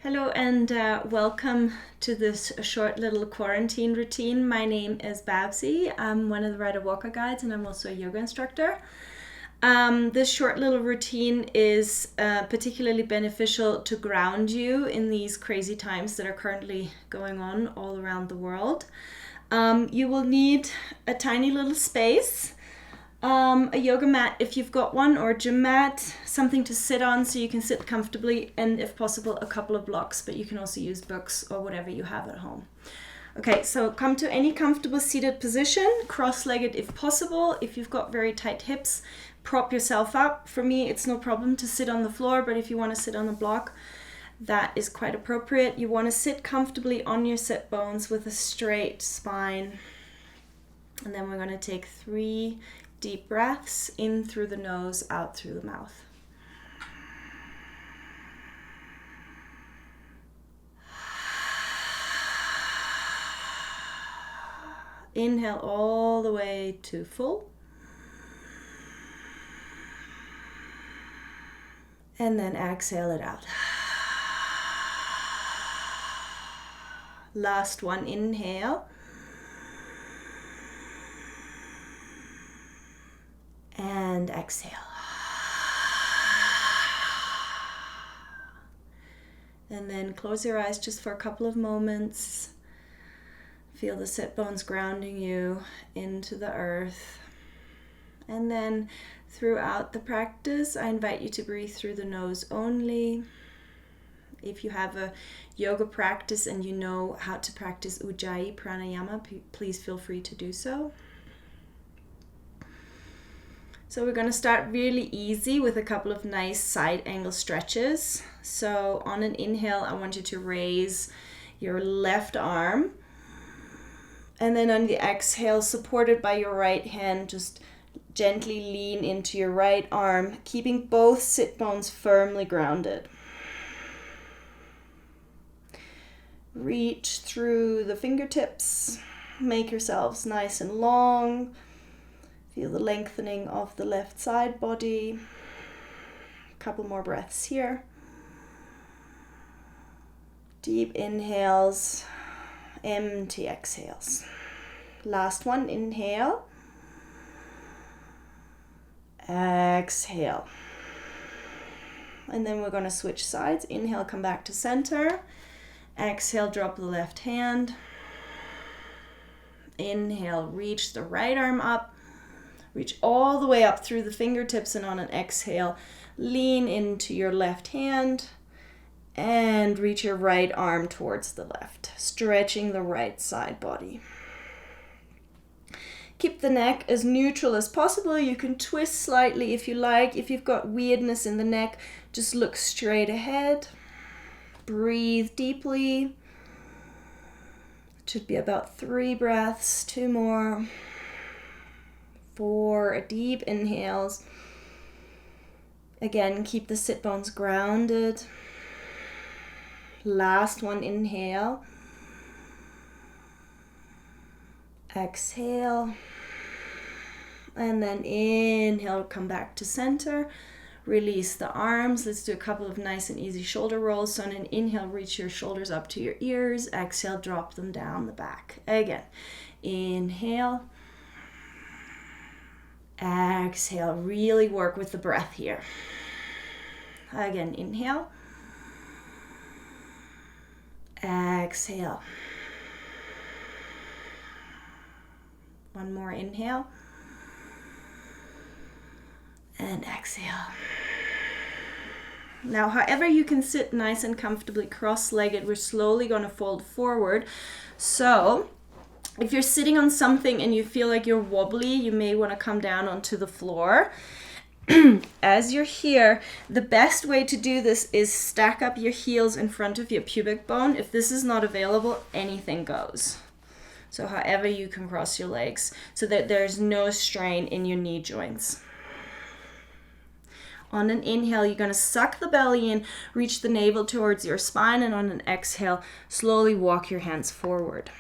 Hello and welcome to this short little quarantine routine. My name is Babsi. I'm one of the Ryder-Walker guides and I'm also a yoga instructor. This short little routine is particularly beneficial to ground you in these crazy times that are currently going on all around the world. You will need a tiny little space. A yoga mat if you've got one, or a gym mat, something to sit on so you can sit comfortably, and if possible a couple of blocks, but you can also use books or whatever you have at home. Okay, so come to any comfortable seated position, cross-legged if possible. If you've got very tight hips, prop yourself up. For me, it's no problem to sit on the floor, but if you want to sit on a block, that is quite appropriate. You want to sit comfortably on your sit bones with a straight spine. And then we're going to take 3 deep breaths in through the nose, out through the mouth. Inhale all the way to full. And then exhale it out. Last one, inhale. And exhale. And then close your eyes just for a couple of moments. Feel the sit bones grounding you into the earth. And then throughout the practice, I invite you to breathe through the nose only. If you have a yoga practice and you know how to practice Ujjayi pranayama, please feel free to do so. So we're going to start really easy with a couple of nice side angle stretches. So on an inhale, I want you to raise your left arm. And then on the exhale, supported by your right hand, just gently lean into your right arm, keeping both sit bones firmly grounded. Reach through the fingertips. Make yourselves nice and long. Feel the lengthening of the left side body. A couple more breaths here. Deep inhales, empty exhales. Last one, inhale. Exhale. And then we're going to switch sides. Inhale, come back to center. Exhale, drop the left hand. Inhale, reach the right arm up. Reach all the way up through the fingertips, and on an exhale, lean into your left hand and reach your right arm towards the left, stretching the right side body. Keep the neck as neutral as possible. You can twist slightly if you like. If you've got weirdness in the neck, just look straight ahead. Breathe deeply. It should be about 3 breaths, 2 more. 4 deep inhales. Again, keep the sit bones grounded. Last one, inhale. Exhale. And then inhale, come back to center. Release the arms. Let's do a couple of nice and easy shoulder rolls. So on an inhale, reach your shoulders up to your ears. Exhale, drop them down the back. Again, inhale. Exhale, really work with the breath here. Again, inhale. Exhale. One more inhale. And exhale. Now, however you can sit nice and comfortably cross-legged, we're slowly going to fold forward. So if you're sitting on something and you feel like you're wobbly, you may want to come down onto the floor. As you're here, the best way to do this is stack up your heels in front of your pubic bone. If this is not available, anything goes. So however you can cross your legs so that there's no strain in your knee joints. On an inhale, you're going to suck the belly in, reach the navel towards your spine, and on an exhale, slowly walk your hands forward.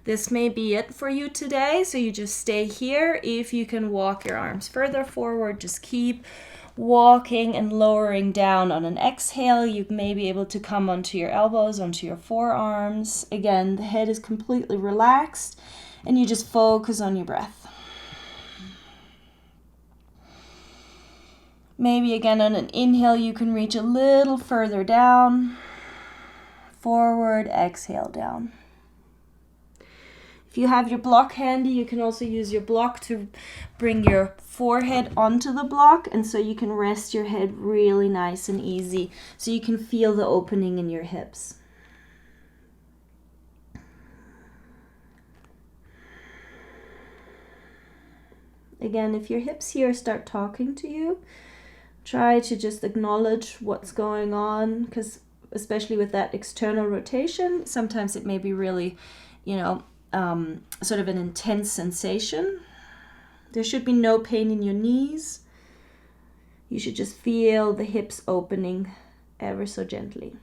This may be it for you today, so you just stay here. If you can walk your arms further forward, just keep walking and lowering down on an exhale. You may be able to come onto your elbows, onto your forearms. Again, the head is completely relaxed and you just focus on your breath. Maybe again on an inhale, you can reach a little further down. Forward, exhale down. If you have your block handy, you can also use your block to bring your forehead onto the block, and so you can rest your head really nice and easy so you can feel the opening in your hips. Again, if your hips here start talking to you, try to just acknowledge what's going on, because especially with that external rotation, sometimes it may be really, sort of an intense sensation. There should be no pain in your knees. You should just feel the hips opening ever so gently.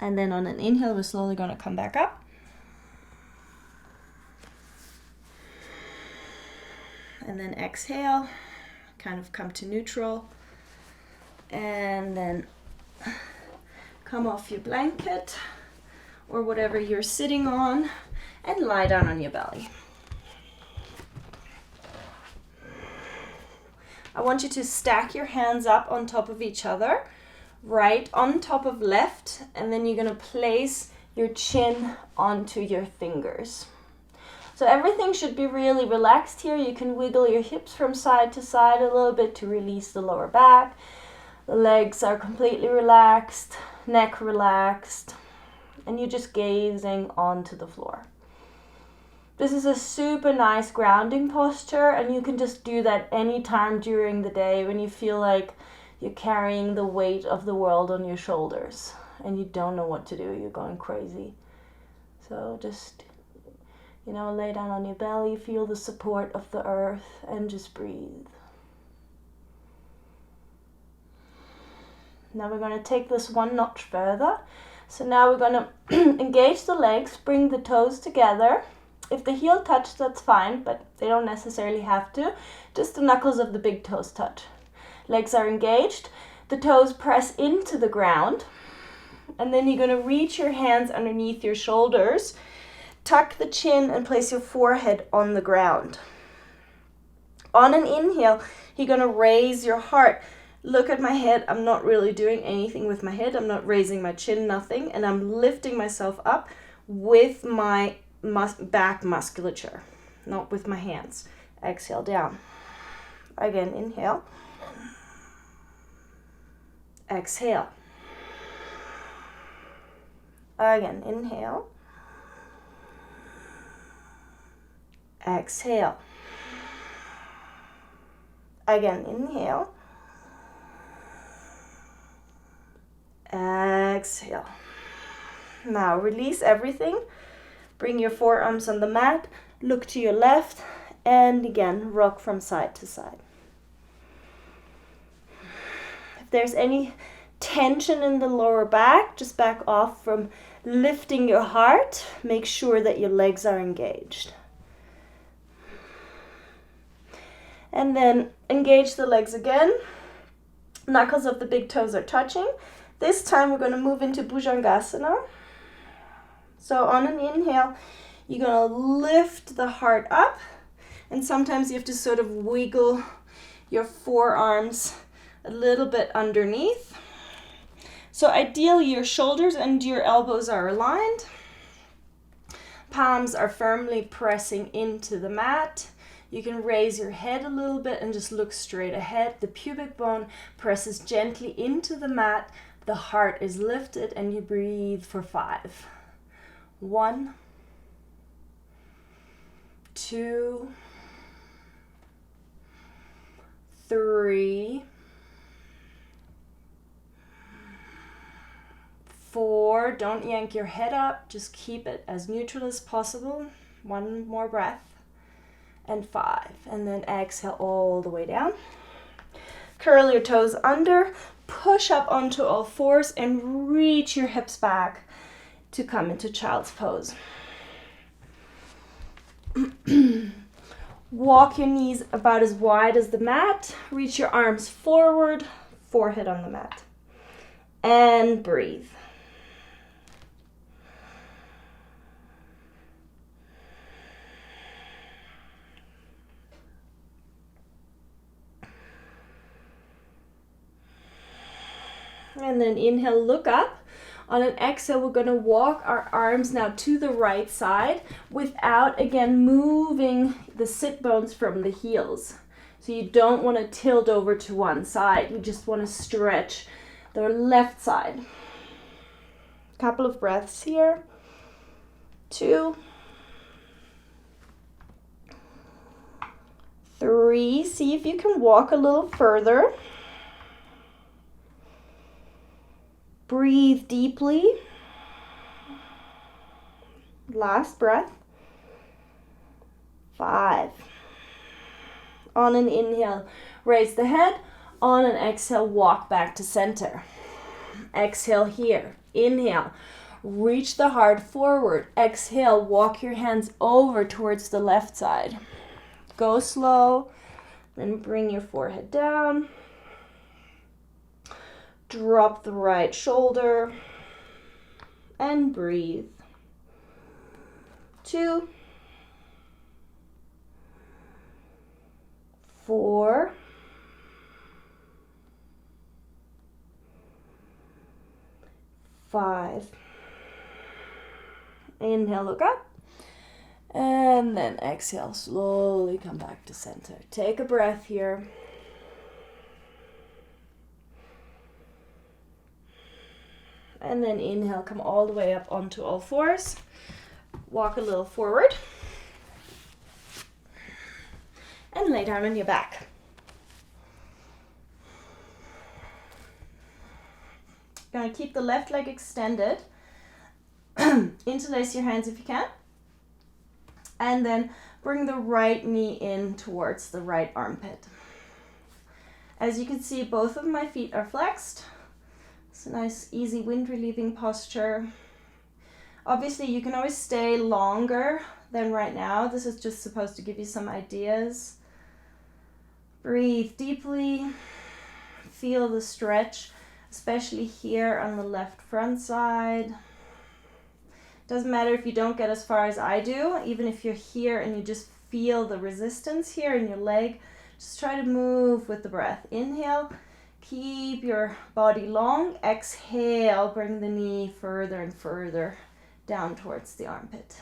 And then on an inhale, we're slowly going to come back up. And then exhale, kind of come to neutral. And then come off your blanket or whatever you're sitting on and lie down on your belly. I want you to stack your hands up on top of each other, right on top of left, and then you're going to place your chin onto your fingers. So everything should be really relaxed here. You can wiggle your hips from side to side a little bit to release the lower back. The legs are completely relaxed, neck relaxed, and you're just gazing onto the floor. This is a super nice grounding posture, and you can just do that anytime during the day when you feel like you're carrying the weight of the world on your shoulders and you don't know what to do, you're going crazy. So just, lay down on your belly, feel the support of the earth, and just breathe. Now we're going to take this one notch further. So now we're going to engage the legs, bring the toes together. If the heel touch, that's fine, but they don't necessarily have to. Just the knuckles of the big toes touch. Legs are engaged. The toes press into the ground. And then you're going to reach your hands underneath your shoulders. Tuck the chin and place your forehead on the ground. On an inhale, you're going to raise your heart. Look at my head. I'm not really doing anything with my head. I'm not raising my chin, nothing. And I'm lifting myself up with my back musculature, not with my hands. Exhale down. Again, inhale. Exhale. Again, inhale. Exhale. Again, inhale. Exhale. Now release everything. Bring your forearms on the mat. Look to your left. And again, rock from side to side. If there's any tension in the lower back, just back off from lifting your heart. Make sure that your legs are engaged. And then engage the legs again. Knuckles of the big toes are touching. This time we're going to move into Bhujangasana. So on an inhale, you're going to lift the heart up. And sometimes you have to sort of wiggle your forearms a little bit underneath. So ideally your shoulders and your elbows are aligned. Palms are firmly pressing into the mat. You can raise your head a little bit and just look straight ahead. The pubic bone presses gently into the mat. The heart is lifted and you breathe for 5. 1, 2, 3, 4. Don't yank your head up. Just keep it as neutral as possible. 1 more breath. And 5. And then exhale all the way down. Curl your toes under. Push up onto all fours and reach your hips back to come into child's pose. Walk your knees about as wide as the mat. Reach your arms forward, forehead on the mat. And breathe. And then inhale, look up. On an exhale, we're going to walk our arms now to the right side without, again, moving the sit bones from the heels. So you don't want to tilt over to one side. You just want to stretch the left side. Couple of breaths here. 2, 3. See if you can walk a little further. Breathe deeply. Last breath. 5. On an inhale, raise the head. On an exhale, walk back to center. Exhale here. Inhale. Reach the heart forward. Exhale, walk your hands over towards the left side. Go slow. Then bring your forehead down. Drop the right shoulder and breathe. 2, 4, 5. Inhale, look up. And then exhale, slowly come back to center. Take a breath here. And then inhale, come all the way up onto all fours. Walk a little forward. And lay down on your back. Gonna keep the left leg extended. Interlace your hands if you can. And then bring the right knee in towards the right armpit. As you can see, both of my feet are flexed. It's a nice, easy, wind-relieving posture. Obviously, you can always stay longer than right now. This is just supposed to give you some ideas. Breathe deeply. Feel the stretch, especially here on the left front side. Doesn't matter if you don't get as far as I do. Even if you're here and you just feel the resistance here in your leg, just try to move with the breath. Inhale. Keep your body long. Exhale, bring the knee further and further down towards the armpit.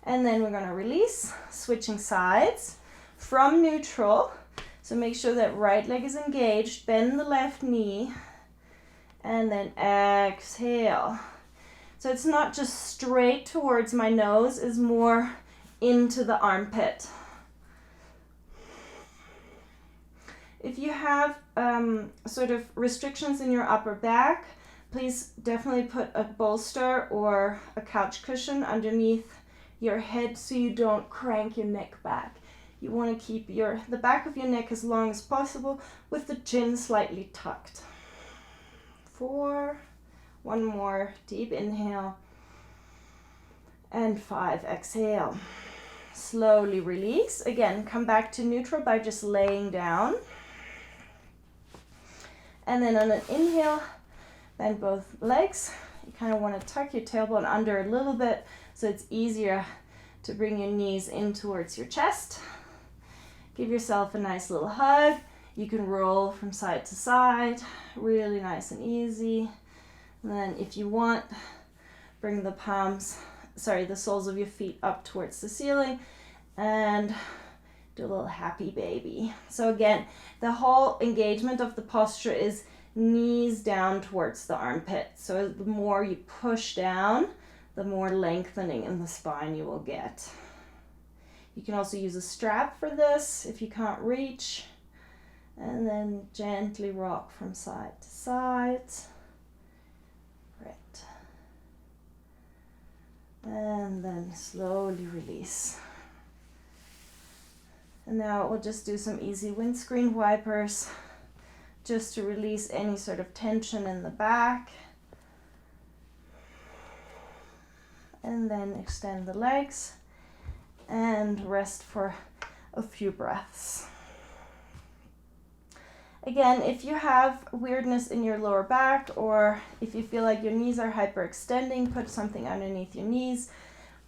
And then we're going to release, switching sides from neutral. So make sure that right leg is engaged. Bend the left knee. And then exhale. So it's not just straight towards my nose, it's more into the armpit. If you have sort of restrictions in your upper back, please definitely put a bolster or a couch cushion underneath your head so you don't crank your neck back. You want to keep the back of your neck as long as possible with the chin slightly tucked. 4, one more deep inhale, and 5, exhale. Slowly release. Again, come back to neutral by just laying down. And then on an inhale, bend both legs. You kind of want to tuck your tailbone under a little bit so it's easier to bring your knees in towards your chest. Give yourself a nice little hug. You can roll from side to side, really nice and easy. And then if you want, bring the soles of your feet up towards the ceiling and do a little happy baby. So again, the whole engagement of the posture is knees down towards the armpit. So the more you push down, the more lengthening in the spine you will get. You can also use a strap for this if you can't reach. And then gently rock from side to side. Right. And then slowly release. And now we'll just do some easy windscreen wipers just to release any sort of tension in the back. And then extend the legs and rest for a few breaths. Again, if you have weirdness in your lower back, or if you feel like your knees are hyperextending, put something underneath your knees.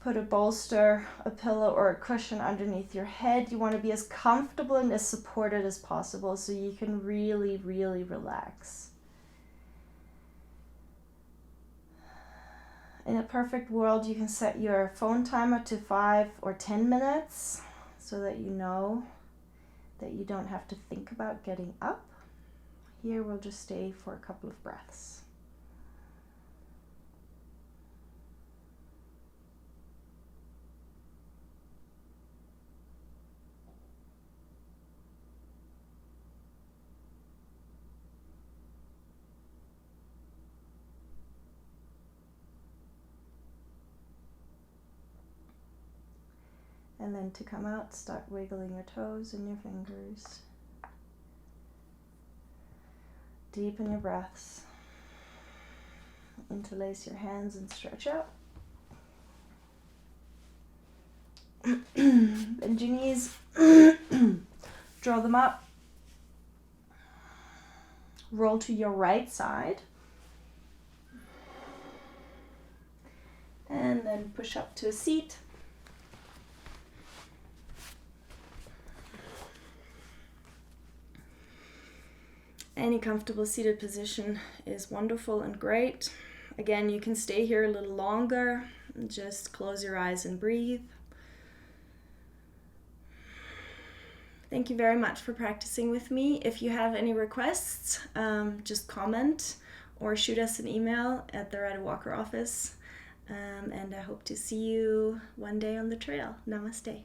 Put a bolster, a pillow, or a cushion underneath your head. You want to be as comfortable and as supported as possible so you can really, really relax. In a perfect world, you can set your phone timer to 5 or 10 minutes so that you know that you don't have to think about getting up. Here we'll just stay for a couple of breaths. And then to come out, start wiggling your toes and your fingers. Deepen your breaths. Interlace your hands and stretch out. Bend your knees. Draw them up. Roll to your right side. And then push up to a seat. Any comfortable seated position is wonderful and great. Again, you can stay here a little longer. Just close your eyes and breathe. Thank you very much for practicing with me. If you have any requests, just comment or shoot us an email at the Ryder-Walker office. And I hope to see you one day on the trail. Namaste.